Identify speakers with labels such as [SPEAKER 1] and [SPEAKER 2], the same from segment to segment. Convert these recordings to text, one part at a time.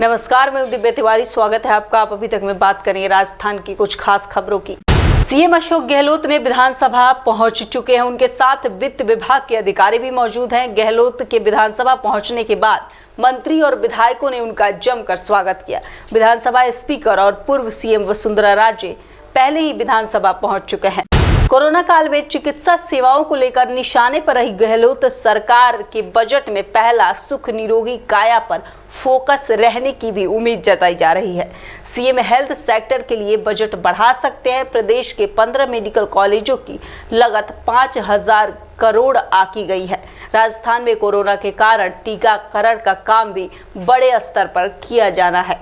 [SPEAKER 1] नमस्कार, मैं दिव्या तिवारी। स्वागत है आपका। आप अभी तक में बात करेंगे राजस्थान की कुछ खास खबरों की। सीएम अशोक गहलोत ने विधानसभा पहुंच चुके हैं। उनके साथ वित्त विभाग के अधिकारी भी मौजूद हैं। गहलोत के विधानसभा पहुंचने के बाद मंत्री और विधायकों ने उनका जमकर स्वागत किया। विधानसभा स्पीकर और पूर्व सीएम वसुंधरा राजे पहले ही विधानसभा पहुंच चुके हैं। कोरोना काल में चिकित्सा सेवाओं को लेकर निशाने पर रही गहलोत सरकार के बजट में पहला सुख निरोगी काया पर फोकस रहने की भी उम्मीद जताई जा रही है। सीएम हेल्थ सेक्टर के लिए बजट बढ़ा सकते हैं। प्रदेश के 15 मेडिकल कॉलेजों की लागत 5000 करोड़ आकी गई है। राजस्थान में कोरोना के कारण टीकाकरण का काम भी बड़े स्तर पर किया जाना है।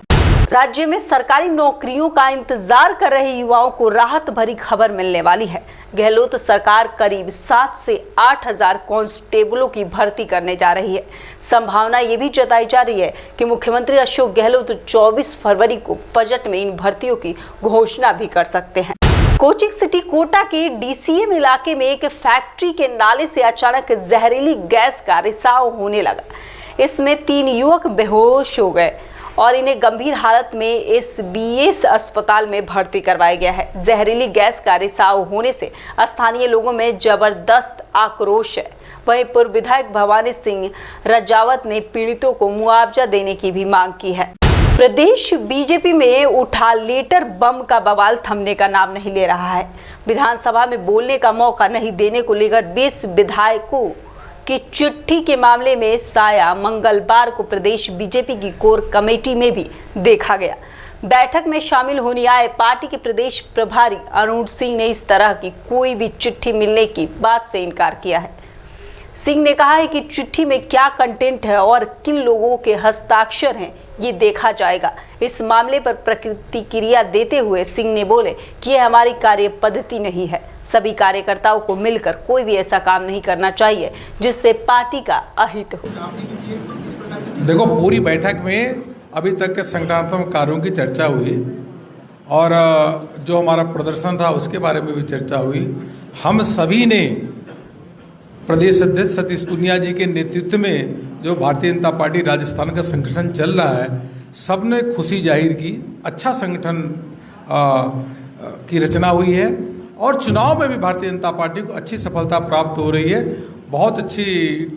[SPEAKER 1] राज्य में सरकारी नौकरियों का इंतजार कर रहे युवाओं को राहत भरी खबर मिलने वाली है। गहलोत सरकार करीब 7 से 8000 कांस्टेबलों की भर्ती करने जा रही है। संभावना ये भी जताई जा रही है कि मुख्यमंत्री अशोक गहलोत 24 फरवरी को बजट में इन भर्तियों की घोषणा भी कर सकते हैं। कोचिंग सिटी कोटा के डीसीएम इलाके में एक फैक्ट्री के नाले से अचानक जहरीली गैस का रिसाव होने लगा। इसमें 3 युवक बेहोश हो गए और इन्हें गंभीर हालत में एसबीएस अस्पताल में भर्ती करवाया गया है। जहरीली गैस का रिसाव होने से स्थानीय लोगों में जबरदस्त आक्रोश है। वहीं पूर्व विधायक भवानी सिंह रजावत ने पीड़ितों को मुआवजा देने की भी मांग की है। प्रदेश बीजेपी में उठा लेटर बम का बवाल थमने का नाम नहीं ले रहा है। विधानसभा में बोलने का मौका नहीं देने को लेकर 20 विधायकों की चिट्ठी के मामले में साया मंगलवार को प्रदेश बीजेपी की कोर कमेटी में भी देखा गया। बैठक में शामिल होने आए पार्टी के प्रदेश प्रभारी अरुण सिंह ने इस तरह की कोई भी चिट्ठी मिलने की बात से इनकार किया है। सिंह ने कहा है कि चिट्ठी में क्या कंटेंट है और किन लोगों के हस्ताक्षर हैं, ये देखा जाएगा। इस मामले पर प्रतिक्रिया देते हुए सिंह ने बोले कि यह हमारी कार्य पद्धति नहीं है। सभी कार्यकर्ताओं को मिलकर कोई भी ऐसा काम नहीं करना चाहिए जिससे पार्टी का अहित हो।
[SPEAKER 2] देखो, पूरी बैठक में अभी तक के संगठनात्मक कार्यों की चर्चा हुई और जो हमारा प्रदर्शन रहा उसके बारे में भी चर्चा हुई। हम सभी ने प्रदेश अध्यक्ष सतीश पूनिया जी के नेतृत्व में जो भारतीय जनता पार्टी राजस्थान का संगठन चल रहा है, सबने खुशी जाहिर की। अच्छा संगठन की रचना हुई है और चुनाव में भी भारतीय जनता पार्टी को अच्छी सफलता प्राप्त हो रही है। बहुत अच्छी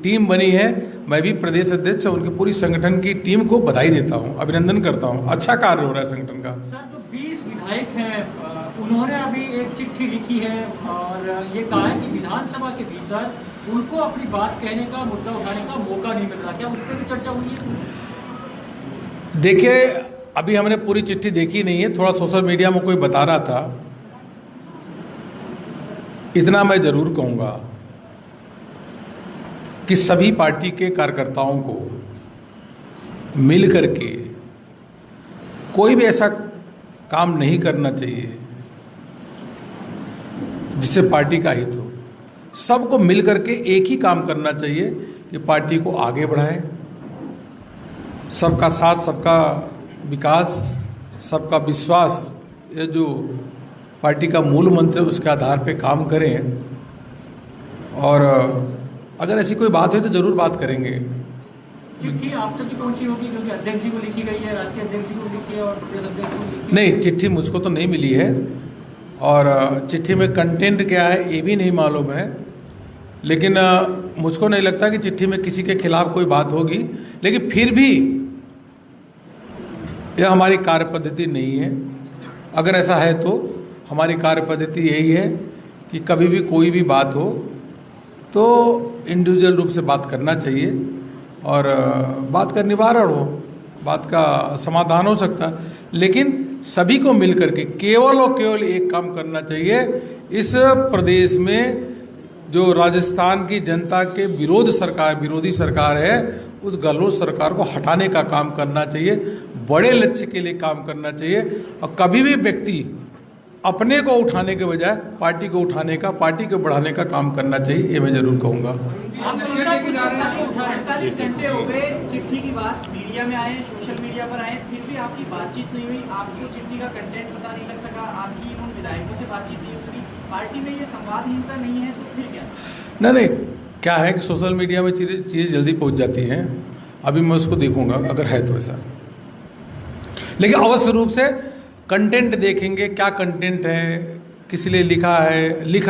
[SPEAKER 2] टीम बनी है। मैं भी प्रदेश अध्यक्ष और उनकी पूरी संगठन की टीम को बधाई देता हूं, अभिनंदन करता हूं। अच्छा कार्य हो रहा है संगठन का।
[SPEAKER 3] सर, जो 20 विधायक हैं उन्होंने अभी एक चिट्ठी लिखी है और ये कहा है कि विधानसभा के भीतर उनको अपनी बात कहने का, मुद्दा उठाने का मौका नहीं मिल रहा। क्या उस पर भी चर्चा हुई है?
[SPEAKER 2] देखिए, अभी हमने पूरी चिट्ठी देखी नहीं है, थोड़ा सोशल मीडिया में कोई बता रहा था। इतना मैं जरूर कहूँगा कि सभी पार्टी के कार्यकर्ताओं को मिल करके कोई भी ऐसा काम नहीं करना चाहिए जिससे पार्टी का हित हो। सबको मिल करके एक ही काम करना चाहिए कि पार्टी को आगे बढ़ाए। सबका साथ, सबका विकास, सबका विश्वास, ये जो पार्टी का मूल मंत्र है उसके आधार पे काम करें। और अगर ऐसी कोई बात हो तो ज़रूर बात करेंगे।
[SPEAKER 3] चिट्ठी आप तक पहुंची होगी क्योंकि अध्यक्ष जी को लिखी गई है, राष्ट्रीय अध्यक्ष जी को लिखी है और प्रदेश अध्यक्ष को लिखी है।
[SPEAKER 2] नहीं, चिट्ठी मुझको तो नहीं मिली है और चिट्ठी में कंटेंट क्या है ये भी नहीं मालूम है। लेकिन मुझको नहीं लगता कि चिट्ठी में किसी के खिलाफ कोई बात होगी। लेकिन फिर भी यह हमारी कार्य पद्धति नहीं है। अगर ऐसा है तो हमारी कार्य पद्धति यही है कि कभी भी कोई भी बात हो तो इंडिविजुअल रूप से बात करना चाहिए और बात का निवारण हो, बात का समाधान हो सकता है। लेकिन सभी को मिल करके केवल और केवल एक काम करना चाहिए। इस प्रदेश में जो राजस्थान की जनता के विरोधी सरकार है, उस गहलोत सरकार को हटाने का काम करना चाहिए। बड़े लक्ष्य के लिए काम करना चाहिए और कभी भी व्यक्ति अपने को उठाने के बजाय पार्टी को उठाने का, पार्टी को बढ़ाने का काम करना चाहिए। ये मैं जरूर कहूँगा।
[SPEAKER 4] 48 घंटे हो गए चिट्ठी की बात मीडिया में आए, सोशल मीडिया पर आए, फिर भी आपकी बातचीत नहीं हुई। आपको चिट्ठी का कंटेंट पता नहीं लग सका, आपकी उन विधायकों से बातचीत नहीं हो सकी। पार्टी में ये संवादहीनता नहीं है तो फिर क्या?
[SPEAKER 2] नहीं, क्या है कि सोशल मीडिया में चीज़ें जल्दी पहुंच जाती हैं। अभी मैं उसको देखूंगा अगर है तो ऐसा। लेकिन अवश्य रूप से कंटेंट देखेंगे, क्या कंटेंट है, किस लिए लिखा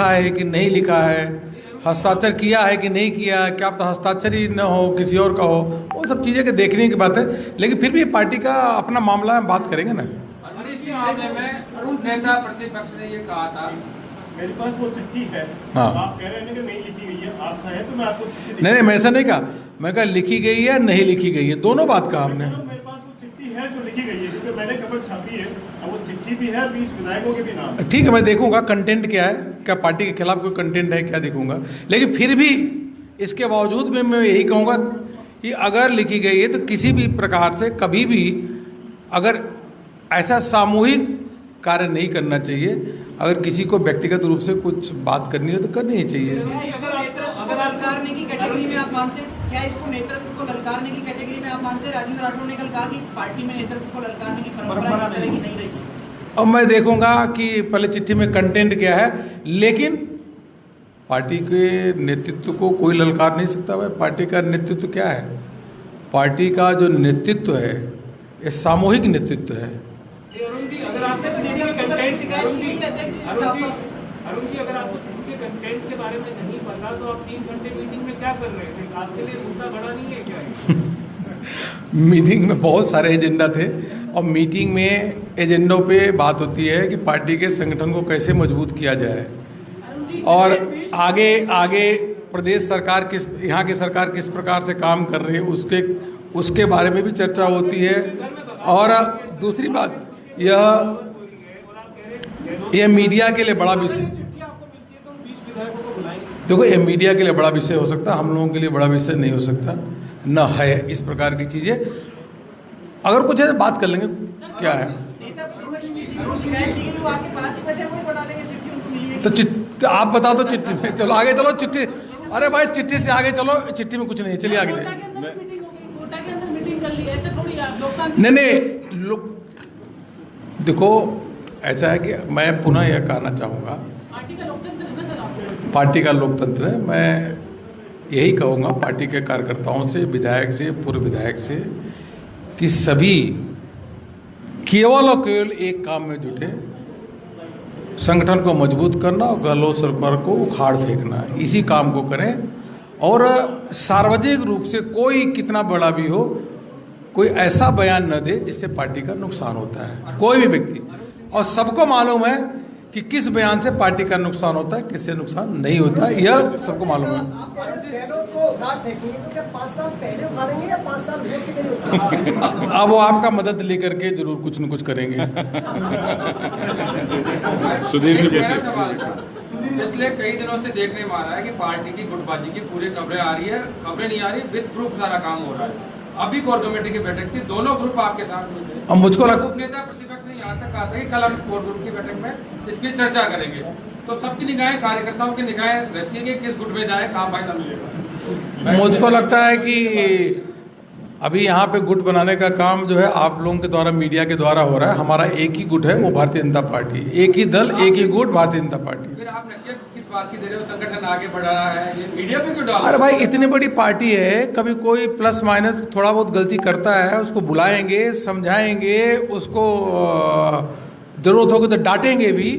[SPEAKER 2] है कि नहीं लिखा है, हस्ताक्षर किया है कि नहीं किया, क्या पता हस्ताक्षर ही न हो, किसी और का हो, वो सब चीज़ें के देखने की बात है। लेकिन फिर भी पार्टी का अपना मामला है, बात करेंगे ना।
[SPEAKER 5] इसी मामले में नेता प्रतिपक्ष ने ये कहा था,
[SPEAKER 6] मेरे पास वो चिट्ठी है।
[SPEAKER 2] हाँ।
[SPEAKER 6] आप कह रहे हैं कि नहीं लिखी गई है, आप चाहें तो मैं आपको चिट्ठी
[SPEAKER 2] नहीं, मैं ऐसा नहीं कहा, मैं कहा लिखी गई है नहीं लिखी गई है, दोनों बात कहा हमने।
[SPEAKER 6] मेरे पास वो चिट्ठी है जो लिखी गई है, क्योंकि मैंने खबर छापी है और वो चिट्ठी भी है 20 विधायकों के भी नाम।
[SPEAKER 2] ठीक है, मैं देखूंगा कंटेंट क्या है, क्या पार्टी के खिलाफ कोई कंटेंट है क्या, देखूंगा। लेकिन फिर भी इसके बावजूद भी मैं यही कहूँगा कि अगर लिखी गई है तो किसी भी प्रकार से कभी भी अगर ऐसा सामूहिक कार्य नहीं करना चाहिए। अगर किसी को व्यक्तिगत रूप से कुछ बात करनी हो तो करनी ही चाहिए।
[SPEAKER 4] इसको नेतृत्व को ललकारने की कैटेगरी में आप मानते हैं? क्या इसको नेतृत्व को ललकारने की कैटेगरी में आप मानते हैं? राजेंद्र राठौड़ ने कल कहा कि पार्टी में नेतृत्व को ललकारने की परंपरा इस तरह की नहीं रही।
[SPEAKER 2] अब मैं देखूंगा कि पहले चिट्ठी में कंटेंट क्या है, लेकिन पार्टी के नेतृत्व को कोई ललकार नहीं सकता। भाई पार्टी का नेतृत्व क्या है? पार्टी का जो नेतृत्व है ये सामूहिक नेतृत्व है।
[SPEAKER 3] अरुण जी, अगर आपको चिट्ठी के कंटेंट कंटेंट के बारे में नहीं पता तो आप 3 घंटे मीटिंग में क्या कर रहे थे? आपके लिए मुद्दा बड़ा नहीं है क्या?
[SPEAKER 2] मीटिंग में बहुत सारे एजेंडा थे और मीटिंग में एजेंडों पे बात होती है कि पार्टी के संगठन को कैसे मजबूत किया जाए और आगे प्रदेश सरकार यहाँ की सरकार किस प्रकार से काम कर रही है उसके बारे में भी चर्चा होती है। और दूसरी बात यह मीडिया के लिए बड़ा विषय, देखो ये मीडिया के लिए बड़ा विषय हो सकता है, हम लोगों के लिए बड़ा विषय नहीं हो सकता, न है इस प्रकार की चीज़ें। अगर कुछ है बात कर लेंगे। क्या है तो आप बता दो चिट्ठी में, चलो आगे चलो चिट्ठी। अरे भाई चिट्ठी से आगे चलो, चिट्ठी में कुछ नहीं है, चलिए आगे जाए। नहीं देखो ऐसा है कि मैं पुनः यह कहना चाहूँगा, पार्टी का लोकतंत्र है। मैं यही कहूँगा पार्टी के कार्यकर्ताओं से, विधायक से, पूर्व विधायक से कि सभी केवल और केवल एक काम में जुटे, संगठन को मजबूत करना और गहलोत सरकार को उखाड़ फेंकना, इसी काम को करें। और सार्वजनिक रूप से कोई कितना बड़ा भी हो, कोई ऐसा बयान न दे जिससे पार्टी का नुकसान होता है, कोई भी व्यक्ति। और सबको मालूम है कि किस बयान से पार्टी का नुकसान होता है, किससे नुकसान नहीं होता है, यह सबको मालूम है। अब वो आपका मदद लेकर के जरूर कुछ न कुछ करेंगे।
[SPEAKER 5] पिछले कई दिनों से देखने में आ रहा है कि पार्टी की गुटबाजी की पूरी खबरें आ रही है, खबरें नहीं आ रही, विद प्रूफ सारा काम हो रहा है। अभी कोर कमेटी की बैठक थी, दोनों ग्रुप आपके साथ मिल गए।
[SPEAKER 2] अब मुझको लगता
[SPEAKER 5] उपनेता प्रतिपक्ष ने यहाँ तक कहा था कि कल हम कोर ग्रुप की बैठक में इस पर चर्चा करेंगे। तो सबकी निगाहें, कार्यकर्ताओं की निगाहें रहती है कि किस गुट में जाए, कहाँ फायदा मिलेगा।
[SPEAKER 2] मुझको लगता है कि अभी यहाँ पे गुट बनाने का काम जो है आप लोगों के द्वारा, मीडिया के द्वारा हो रहा है। हमारा एक ही गुट है, वो भारतीय जनता पार्टी, एक ही दल, एक ही गुट, भारतीय जनता पार्टी।
[SPEAKER 5] फिर आप नसीहत किस बात की दे रहे हो? संगठन आगे बढ़ रहा है, ये मीडिया पे क्यों डाल?
[SPEAKER 2] अरे भाई इतनी बड़ी पार्टी है, कभी कोई प्लस माइनस थोड़ा बहुत गलती करता है, उसको बुलाएंगे, समझाएंगे, उसको जरूरत होगी तो डांटेंगे भी।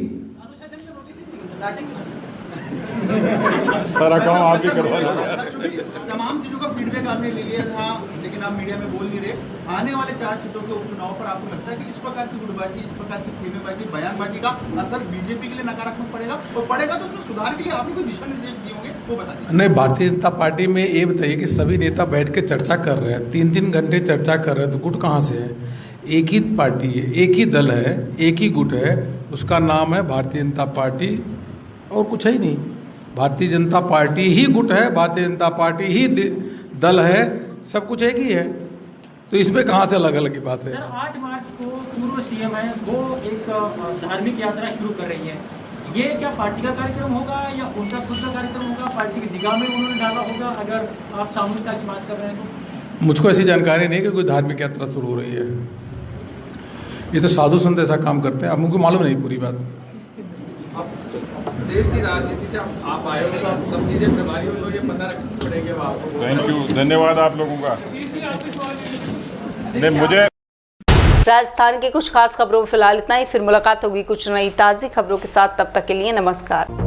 [SPEAKER 7] सारा काम आप ही करवा लो।
[SPEAKER 8] तमाम चीजों का फीडबैक आपने ले लिया था, लेकिन आप मीडिया में बोल नहीं रहे। आने वाले 4 सीटों के उपचुनाव पर आपको लगता है कि इस प्रकार की गुटबाजी, इस प्रकार की खेमेबाजी, बयानबाजी का असर बीजेपी के लिए नकारात्मक पड़ेगा? और पड़ेगा तो उसमें सुधार के लिए आपने कोई दिशा निर्देश दिए होंगे, वो बता दीजिए।
[SPEAKER 2] नहीं, भारतीय जनता पार्टी में ये बताइए कि सभी नेता बैठ के चर्चा कर रहे हैं, 3-3 घंटे चर्चा कर रहे हैं, तो गुट कहाँ से है? एक ही पार्टी है, एक ही दल है, एक ही गुट है, उसका नाम है भारतीय जनता पार्टी और कुछ है ही नहीं। भारतीय जनता पार्टी ही गुट है, भारतीय जनता पार्टी ही दल है, सब कुछ एक ही है, तो इसमें कहाँ से अलग अलग की बात है?
[SPEAKER 3] सर 8 मार्च को पूर्व सीएम है वो एक धार्मिक यात्रा शुरू कर रही है, ये क्या पार्टी का कार्यक्रम होगा या उनका खुद का कार्यक्रम होगा? पार्टी की निगाह में उन्होंने डाला होगा? अगर आप सामूहिकता की बात कर रहे हैं तो
[SPEAKER 2] मुझको ऐसी जानकारी नहीं कि कोई धार्मिक यात्रा शुरू हो रही है। ये तो साधु संत ऐसा काम करते हैं, अब मुझको मालूम नहीं पूरी बात।
[SPEAKER 5] देश की राजनीति से आप आए हो तो आप सब चीजें बीमारी हो तो ये पता रखनी पड़ेगी आपको।
[SPEAKER 7] थैंक यू, धन्यवाद आप लोगों का। नहीं मुझे
[SPEAKER 1] राजस्थान की कुछ खास खबरों में फिलहाल इतना ही। फिर मुलाकात होगी कुछ नई ताज़ी खबरों के साथ। तब तक के लिए नमस्कार।